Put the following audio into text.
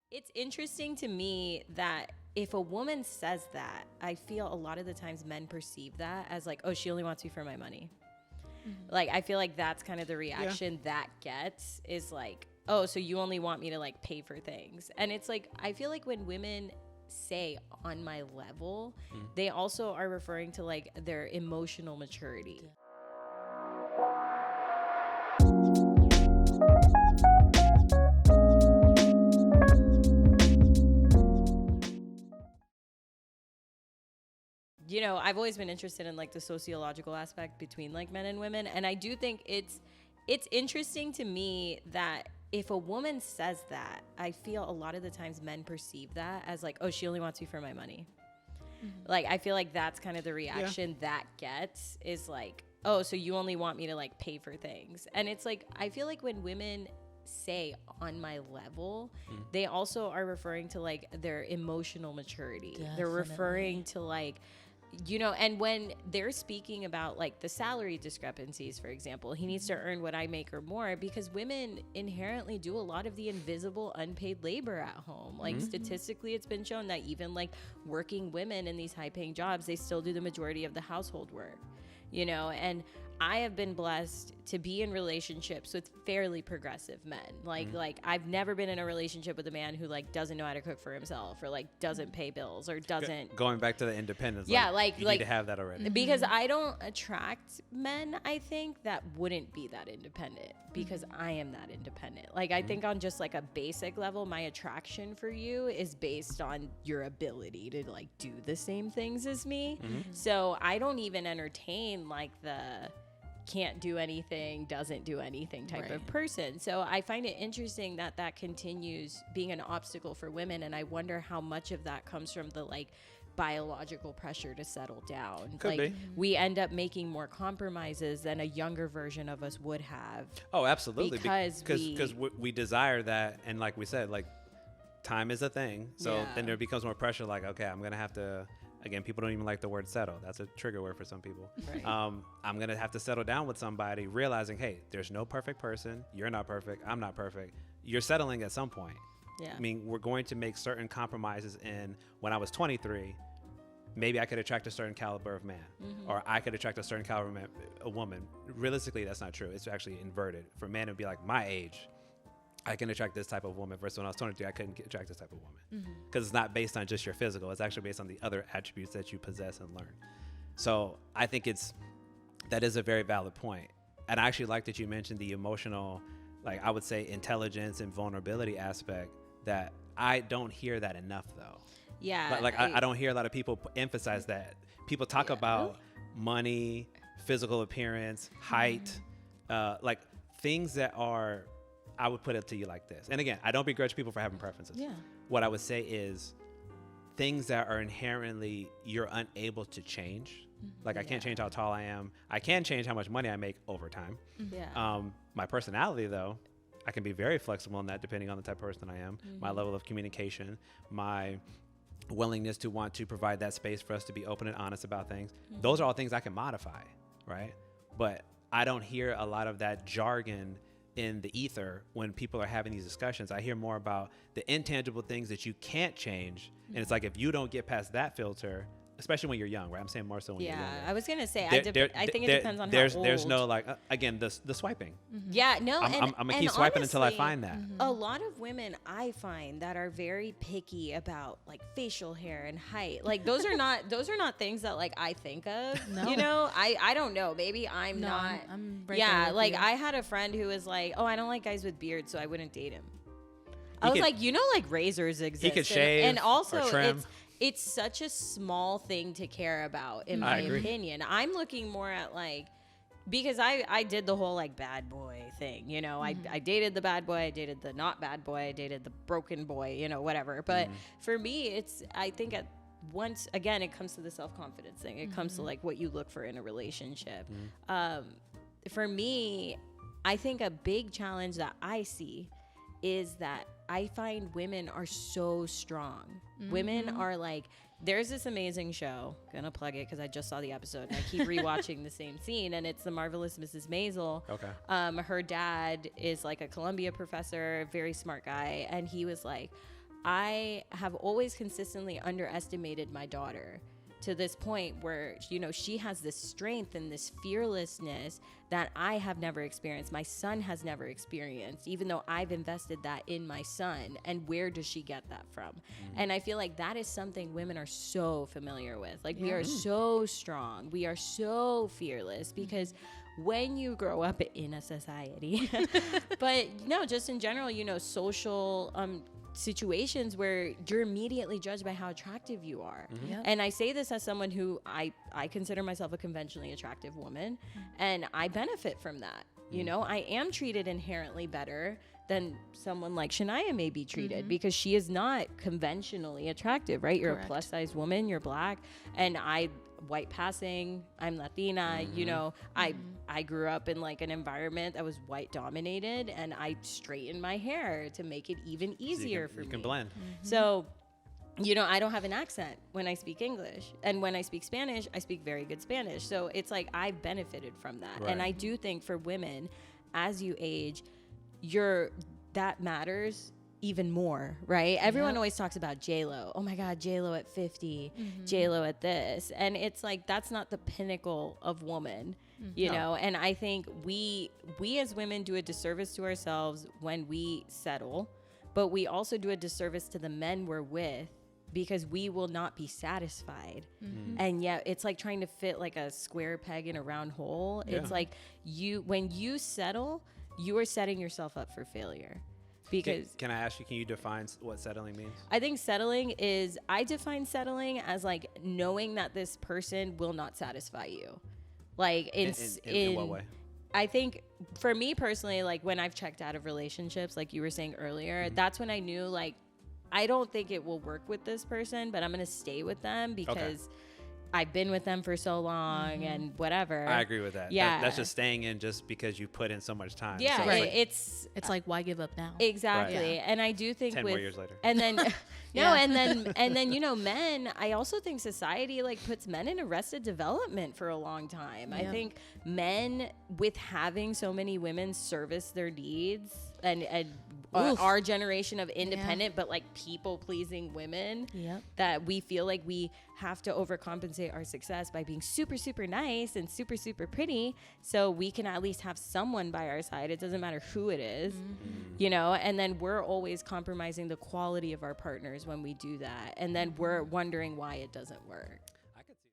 It's interesting to me that if a woman says that, I feel a lot of the times men perceive that as like, oh, she only wants me for my money. Mm-hmm. Like, I feel like that's kind of the reaction that gets is like, oh, so you only want me to like pay for things. And it's like, I feel like when women say on my level, they also are referring to like their emotional maturity. You know, I've always been interested in like the sociological aspect between like men and women. And I do think it's interesting to me that if a woman says that, I feel a lot of the times men perceive that as like, oh, she only wants me for my money. Mm-hmm. Like, I feel like that's kind of the reaction that gets is like, oh, so you only want me to like pay for things. And it's like, I feel like when women say on my level, they also are referring to like their emotional maturity. Definitely. They're referring to like, you know, and when they're speaking about like the salary discrepancies, for example, he needs to earn what I make or more, because women inherently do a lot of the invisible unpaid labor at home. Like statistically, it's been shown that even like working women in these high paying jobs, they still do the majority of the household work, you know, and I have been blessed to be in relationships with fairly progressive men. Like I've never been in a relationship with a man who like doesn't know how to cook for himself or like doesn't pay bills or doesn't. Going back to the independence. Yeah, you need to have that already. Because I don't attract men, I think, that wouldn't be that independent because I am that independent. Like I think on just like a basic level, my attraction for you is based on your ability to like do the same things as me. So I don't even entertain like the can't do anything, doesn't do anything type of person. So I find it interesting that that continues being an obstacle for women. And I wonder how much of that comes from the like biological pressure to settle down. Could be. We end up making more compromises than a younger version of us would have. Oh, absolutely. Because we desire that. And like we said, like time is a thing. So then there becomes more pressure. Like, okay, I'm going to have to, again, people don't even like the word settle. That's a trigger word for some people. Right. I'm going to have to settle down with somebody, realizing, hey, there's no perfect person. You're not perfect. I'm not perfect. You're settling at some point. Yeah. I mean, we're going to make certain compromises in when I was 23, maybe I could attract a certain caliber of man, or I could attract a certain caliber of man, a woman. Realistically, that's not true. It's actually inverted. For men, it would be like my age. I can attract this type of woman versus when I was 23, I couldn't attract this type of woman because it's not based on just your physical. It's actually based on the other attributes that you possess and learn. So I think that is a very valid point. And I actually like that you mentioned the emotional, like I would say intelligence and vulnerability aspect that I don't hear that enough though. Yeah. I don't hear a lot of people emphasize that. People talk about money, physical appearance, height, like things that are, I would put it to you like this. And again, I don't begrudge people for having preferences. Yeah. What I would say is things that are inherently you're unable to change. Like I can't change how tall I am. I can change how much money I make over time. Yeah. My personality though, I can be very flexible in that depending on the type of person I am. My level of communication, my willingness to want to provide that space for us to be open and honest about things. Those are all things I can modify, right? But I don't hear a lot of that jargon in the ether when people are having these discussions. I hear more about the intangible things that you can't change. And it's like, if you don't get past that filter, especially when you're young, right? I'm saying more so when you're young. Yeah, I was going to say, I think it depends on how old. There's no like, again, the swiping. Yeah, no. I'm going to keep swiping until I find that. A lot of women I find that are very picky about like facial hair and height. Like those are not things that like I think of, you know? I don't know. Maybe I'm not. I'm right there like you. I had a friend who was like, oh, I don't like guys with beards, so I wouldn't date him. I was like, you know, like razors exist. He could shave and also or trim. It's such a small thing to care about, in my opinion. I'm looking more at like, because I did the whole like bad boy thing, you know, I dated the bad boy, I dated the not bad boy, I dated the broken boy, you know, whatever. But for me, I think once again, it comes to the self-confidence thing. It comes to like what you look for in a relationship. For me, I think a big challenge that I see is that I find women are so strong. Women are like, there's this amazing show, gonna plug it because I just saw the episode and I keep rewatching the same scene, and it's The Marvelous Mrs. Maisel. Okay. Her dad is like a Columbia professor, very smart guy, and he was like, I have always consistently underestimated my daughter to this point where, you know, she has this strength and this fearlessness that I have never experienced. My son has never experienced, even though I've invested that in my son. And where does she get that from? And I feel like that is something women are so familiar with. Like, we are so strong. We are so fearless because when you grow up in a society, but no, just in general, you know, social situations where you're immediately judged by how attractive you are. And I say this as someone who I consider myself a conventionally attractive woman, and I benefit from that. You know, I am treated inherently better than someone like Shania may be treated because she is not conventionally attractive, right? You're a plus size woman, you're black, and white passing, I'm Latina, you know, I grew up in like an environment that was white dominated, and I straightened my hair to make it even easier for me. You can blend. So, you know, I don't have an accent when I speak English, and when I speak Spanish, I speak very good Spanish. So it's like I've benefited from that. And I do think for women, as you age, that matters even more, right? Everyone always talks about J-Lo. Oh my God, J-Lo at 50, J-Lo at this. And it's like, that's not the pinnacle of woman, you know? And I think we as women do a disservice to ourselves when we settle, but we also do a disservice to the men we're with because we will not be satisfied. And yet it's like trying to fit like a square peg in a round hole. It's like when you settle, you are setting yourself up for failure. Because can I ask you, can you define what settling means? I think I define settling as like knowing that this person will not satisfy you. Like in what way? I think for me personally, like when I've checked out of relationships, like you were saying earlier, that's when I knew like, I don't think it will work with this person, but I'm going to stay with them because I've been with them for so long and whatever. I agree with that. Yeah. That's just staying in just because you put in so much time. Yeah. So it's like, why give up now? Exactly. Right. And I do think 10 more years later. And then, and then, you know, men, I also think society like puts men in arrested development for a long time. I think men with having so many women service their needs and our generation of independent but like people pleasing women that we feel like we have to overcompensate our success by being super, super nice and super, super pretty so we can at least have someone by our side. It doesn't matter who it is, you know, and then we're always compromising the quality of our partners when we do that. And then we're wondering why it doesn't work.